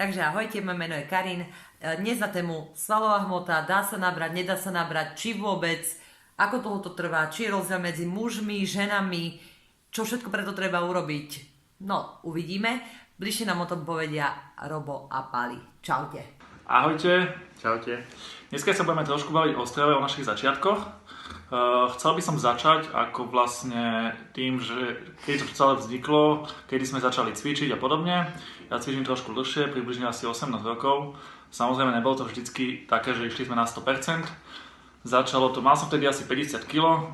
Takže ahojte, moje meno je Karin. Dnes na tému svalová hmota, dá sa nabrať, nedá sa nabrať, či vôbec, ako dlho to trvá, či je rozdiel medzi mužmi, ženami, čo všetko preto treba urobiť. No, uvidíme. Bližšie nám o tom povedia Robo a Pali. Čaute. Ahojte. Čaute. Dneska sa budeme trošku baviť o strave, o našich začiatkoch. Chcel by som začať ako vlastne tým, že keď to celé vzniklo, kedy sme začali cvičiť a podobne. Ja cvičím trošku dlhšie, približne asi 18 rokov. Samozrejme nebolo to vždycky také, že išli sme na 100%. Začalo to, mal som vtedy asi 50 kg.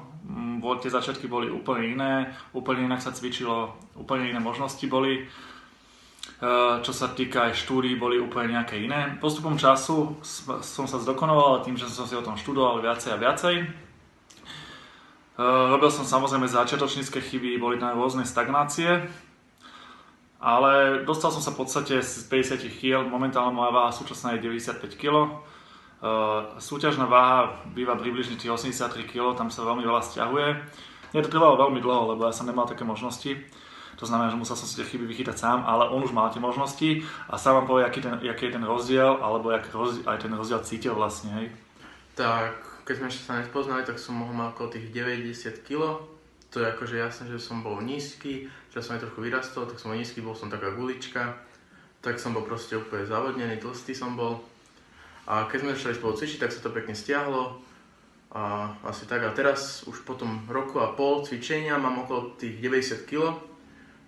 Tie začiatky boli úplne iné, úplne inak sa cvičilo, úplne iné možnosti boli. Čo sa týka aj štúdií, boli úplne nejaké iné. Postupom času som sa zdokonoval tým, že som si o tom študoval viacej a viacej. Robil som samozrejme začiatočnícke chyby, boli tam rôzne stagnácie, ale dostal som sa v podstate z 50 kg, momentálne moja váha súčasná je 95 kg. Súťažná váha býva približne 83 kg, tam sa veľmi veľa stiahuje. Mne to trvalo veľmi dlho, lebo ja som nemal také možnosti. To znamená, že musel som si tie chyby vychytať sám, ale on už mal tie možnosti a sám vám povie, aký je ten rozdiel, alebo aj ten rozdiel cítil vlastne, hej. Tak, keď sme ešte sa nespoznali, tak som mohol mať okolo tých 90 kg. To je akože jasné, že som bol nízky, že som aj trochu vyrastol, tak som bol nízky, bol som taká gulička. Tak som bol proste úplne zavodnený, tlstý som bol. A keď sme začali spolu cvičiť, tak sa to pekne stiahlo. A asi tak, a teraz už po tom roku a pol cvičenia mám okolo tých 90 kg,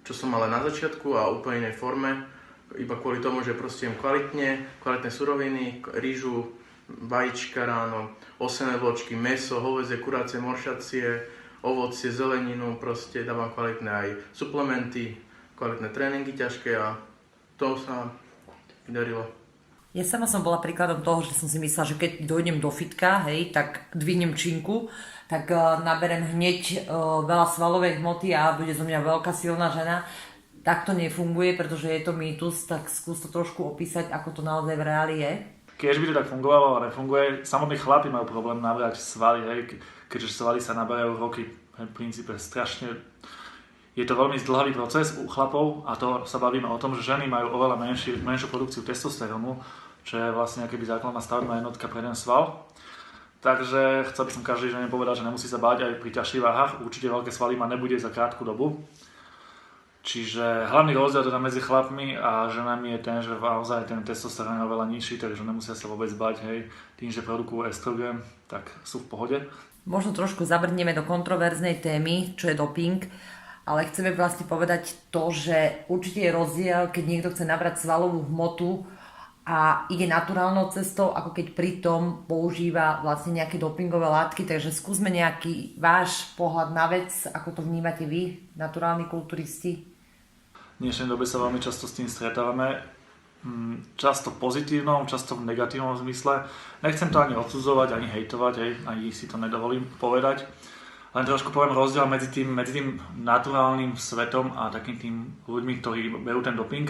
čo som mal na začiatku a úplne inej forme. Iba kvôli tomu, že proste jem kvalitné suroviny, rýžu, vajíčka ráno, osené vločky, mäso, hovädzie, kurácie, moršacie, ovocie, zeleninu, proste dávam kvalitné aj suplementy, kvalitné tréningy ťažké a to sa mi darilo. Ja sama som bola príkladom toho, že som si myslela, že keď dojdem do fitka, hej, tak dvihnem činku, tak naberem hneď veľa svalovej hmoty a bude zo mňa veľká silná žena. Tak to nefunguje, pretože je to mýtus, tak skús to trošku opísať, ako to naozaj v reáli je. Keď by to tak fungovalo a nefunguje, samotní chlapi majú problém nabrať svaly, hej, keďže svaly sa naberajú roky, v princípe strašne. Je to veľmi zdĺhavý proces u chlapov a to sa bavíme o tom, že ženy majú oveľa menšiu produkciu testosterónu, čo je vlastne akoby základná stavebná jednotka pre ten sval. Takže chcel by som každý žene povedať, že nemusí sa báť aj pri ťažších váhach, určite veľké svaly ma nebude za krátku dobu. Čiže hlavný rozdiel teda medzi chlapmi a ženami je ten, že naozaj ten testosterón je oveľa nižší, takže nemusia sa vôbec bať, hej, tým, že produkujú estrogen, tak sú v pohode. Možno trošku zabrneme do kontroverznej témy, čo je doping, ale chceme vlastne povedať to, že určite je rozdiel, keď niekto chce nabrať svalovú hmotu a ide naturálnou cestou, ako keď pritom používa vlastne nejaké dopingové látky, takže skúsme nejaký váš pohľad na vec, ako to vnímate vy, naturálni kulturisti. V dnešnej dobe sa veľmi často s tým stretávame, často v pozitívnom, často v negatívnom zmysle. Nechcem to ani odsudzovať, ani hejtovať, ani si to nedovolím povedať. Len trošku poviem rozdiel medzi tým naturálnym svetom a takým tým ľuďmi, ktorí berú ten doping.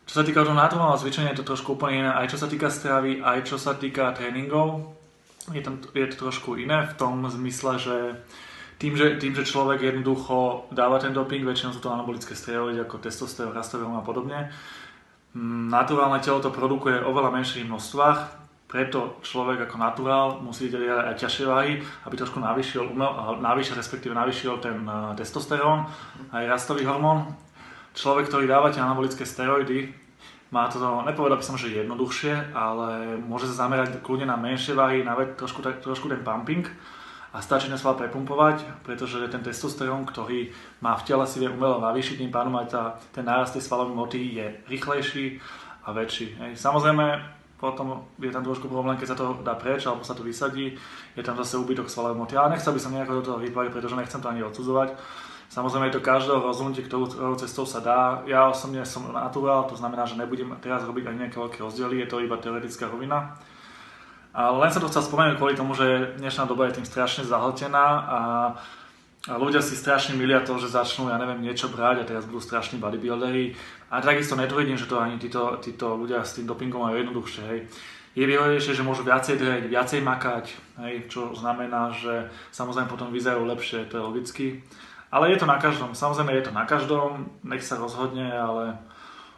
Čo sa týka toho naturálneho cvičenia, je to trošku úplne iné, aj čo sa týka stravy, aj čo sa týka tréningov. Je to trošku iné v tom zmysle, že tým, že človek jednoducho dáva ten doping, väčšinou sú to anabolické steroidy ako testosterón, rastoverón a podobne. Naturálne telo to produkuje oveľa menších množstvách, preto človek ako naturál musí dať aj ťažšie váhy, aby trošku navýšil ten testosterón, aj rastový hormón. Človek, ktorý dáva tie anabolické steroidy, má to, nepovedal by som, že jednoduchšie, ale môže sa zamerať kľudne na menšie váhy, na trošku ten pumping a stačí ten sval prepumpovať, pretože ten testosterón, ktorý má v tele, si vie umelo navýšiť, tým pádom aj ten nárast tej svalovej hmoty je rýchlejší a väčší. Hej. Samozrejme, potom je tam trošku problém, keď sa to dá preč alebo sa to vysadí, je tam zase úbytok svalovej hmoty. Ale nechcel by som nejako do toho vypáliť, pretože nechcem to ani odsudzovať. Samozrejme je to každého rozhodnutie, ktorou cestou sa dá. Ja osobne som naturál, to znamená, že nebudem teraz robiť ani nejaké veľké rozdiely, je to iba teoretická rovina. Ale len som to chcel spomenúť kvôli tomu, že dnešná doba je tým strašne zahltená a ľudia si strašne milia to, že začnú, ja neviem, niečo brať a teraz budú strašní bodybuilderi. A takisto netvrdím, že to ani títo ľudia s tým dopingom majú jednoduchšie. Hej. Je výhodnejšie, že môžu viacej drieť, viacej makať, hej, čo znamená, že samozrejme potom vyzerajú lepšie, to je logicky. Ale je to na každom, samozrejme je to na každom, nech sa rozhodne, ale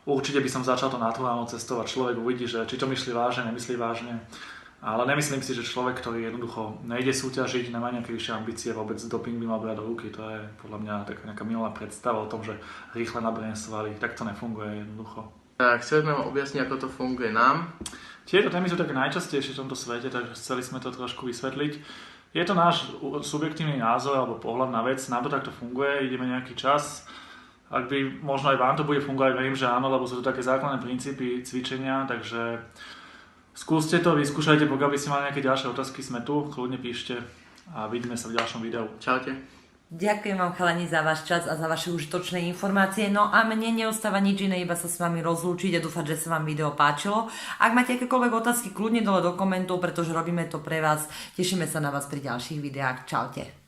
určite by som začal to naturálnou cestou a človek uvidí, že či to myslí vážne, nemyslí vážne. Ale nemyslím si, že človek, ktorý jednoducho nejde súťažiť, nemá nejaké vyššie ambície, vôbec doping by mal brať do ruky. To je podľa mňa taká nejaká minulá predstava o tom, že rýchle naberiem svaly. Tak to nefunguje jednoducho. Tak chceli sme vám objasniť, ako to funguje nám. Tieto témy sú také najčastejšie v tomto svete, takže chceli sme to trošku vysvetliť. Je to náš subjektívny názor alebo pohľad na vec, nám to takto funguje, ideme nejaký čas. Ak by možno aj vám to bude fungovať, verím, že áno, lebo sú to také základné princípy cvičenia, takže skúste to, vyskúšajte, pokiaľ by ste mali nejaké ďalšie otázky, sme tu, kľudne píšte a vidíme sa v ďalšom videu. Čaute. Ďakujem vám, chalani, za váš čas a za vaše užitočné informácie. No a mne neostáva nič iné, iba sa s vami rozlúčiť a dúfať, že sa vám video páčilo. Ak máte akékoľvek otázky, kľudne dole do komentov, pretože robíme to pre vás. Tešíme sa na vás pri ďalších videách. Čaute.